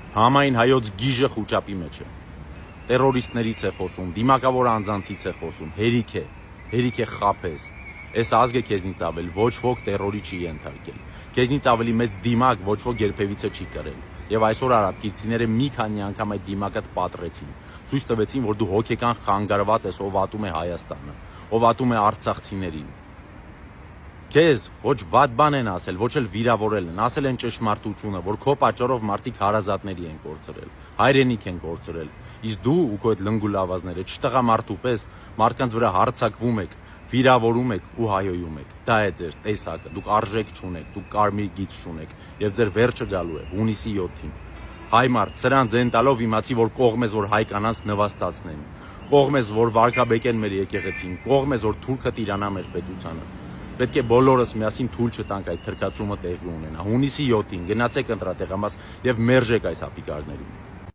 Համայն հայոց գիժը խուճապի մեջ է։ Տերորիստներից է խոսում, դիմակավոր անձանցից է խոսում, հերիք է խաբես։ Այս ազգը քեզնից ավել ոչ ոք տերորի չի ենթարկել։ Քեզնից ավելի մեծ դիմակ ոչ ոք երբևիցե չի կրել։ Եվ այսօր արաբկիրցիները մի քանի անգամ այդ դիմակը պատռեցին։ Ցույց տվեցին, որ դու հոգեկան խանգարված ես, ով ատում է Հայաստանը, ով ատում է արցախցիներին։ Քեզ ոչ վատ բան են ասել, ոչ էլ վիրավորել են, ասել են ճշմարտությունը, որ քո պատճառով մարդիկ հարազատների են կորցրել, հայրենիք են կորցրել։ Իսկ դու ու քո այդ լնգուլավազները չտղամարդու պես մարդկանց վրա հարձակվում եք, վիրավորում եք ու հայոյում եք։ Դա է ձեր տեսակը, դուք արժեք չունեք, դուք կարմիր գիծ չունեք, եւ ձեր վերջը գալու է հունիսի 7-ին։ Հայ մարդ, սրան ձեն տալով իմացի, որ կողմ ես, որ հայ կանանց նվաստացնեն, կողմ ես, որ վարկաբեկեն մեր եկեղեցին, կողմ ես, որ թուրքը տիրանա մեր պետությանը։ Պետք է բոլորս միասին թույլ չտանք այդ թրքացումը տեղի ունենա։ Հունիսի 7-ին գնացեք ընտրատեղամաս եւ մերժեք այս ապիկարներին։